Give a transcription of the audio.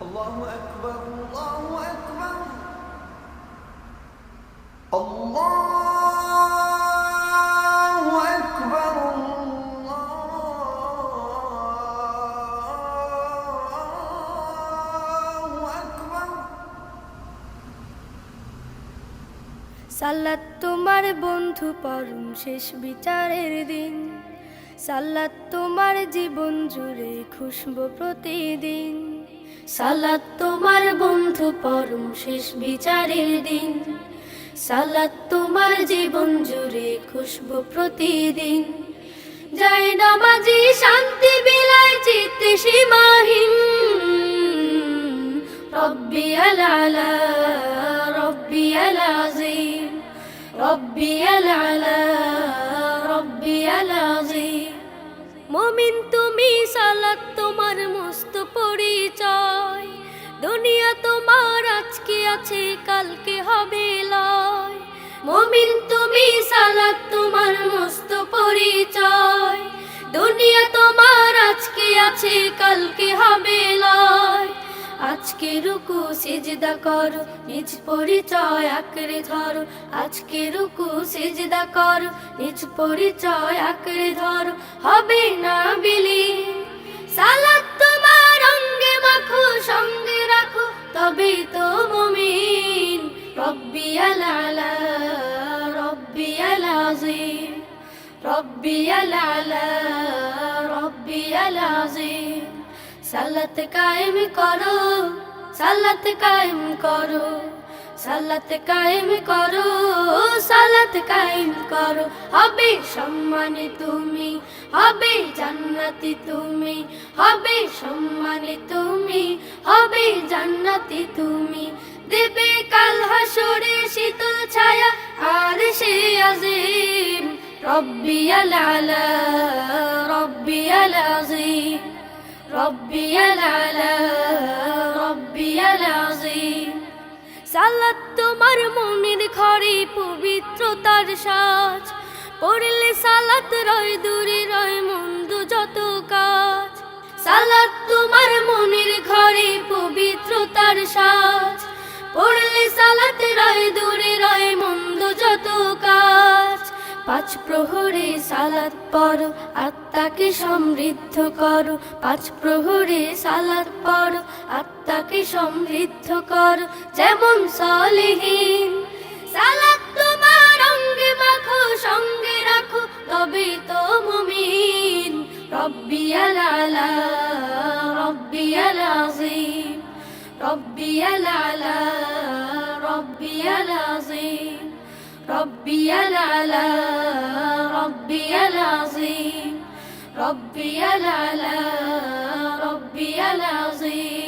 الله أكبر الله أكبر الله أكبر الله أكبر সালাত তোমার বন্ধু পরম শেষ বিচারের দিন, সালাত তোমার জীবন জুড়ে খুশবু প্রতিদিন। সালাত তোমার বন্ধু পরম শেষ বিচারের দিন, সালাত তোমার জীবন জুড়ে খুশবু প্রতিদিন। যায় নামাজি শান্তি বিলায় চিত্তে সীমাহীন, রব্বিয়াল আলা রব্বিয়াল আযীম, রব্বিয়াল আলা রব্বিয়াল আযীম। মুমিন তুমি, সালাত তোমার মস্ত পরিচয়, দুনিয়া তোমার আজকে আছে কালকে হবে লয়। মুমিন তুমি, সালাত তোমার মস্ত পরিচয়, দুনিয়া তোমার আজকে আছে কালকে হবে লয়। আজকে রুকু সিজদা করো, নিজ পরিচয় আঁকড়ে ধরো। আজকে রুকু সিজদা করো, নিজ পরিচয় আঁকড়ে ধরো, হবে না বিলীন। সালাত তোমার অঙ্গে মাখো, সঙ্গে রাখো, তবেই তো মুমিন। রব্বিয়াল আলা রব্বিয়াল আযীম, রব্বিয়াল আলা রব্বিয়াল আযীম। সালাত কায়েম করো, সালাত কায়েম করো, সালাত কায়েম করো, সালাত কায়েম করো। হবে সম্মানে তুমি, হবে জান্নাতি তুমি, হবে সম্মানে তুমি, হবে জান্নাতি তুমি। দেবে কাল হাসরে শীতল ছায়া আরশে আযীম। রব্বিয়াল আলা রব্বিয়াল আযীম, রব্বিয়াল আলা রব্বিয়াল আযীম। সালাত তোমার মনের ঘরে পবিত্রতার সাজ, পড়লে সালাত রয় দূরে রয় মন্দ যত কাজ। সালাত তোমার মনের ঘরে পবিত্রতার সাজ, পড়লে সালাত রয় দূরে রয় মন্দ যত কাজ। পাঁচ প্রহরে সালাত পড়ো, আত্মাকে সমৃদ্ধ করো। পাঁচ প্রহরে সালাত পড়ো, আত্মাকে সমৃদ্ধ করো, যেমন সালেহীন। সালাত তোমার অঙ্গে মাখো, সঙ্গে রাখো, তবেই তো মুমিন। রব্বিয়াল আলা রব্বিয়াল আযীম, রব্বিয়াল আলা রব্বিয়াল আযীম, রব্বিয়াল আলা রব্বিয়াল আযীম, রব্বিয়াল আলা রব্বিয়াল আযীম।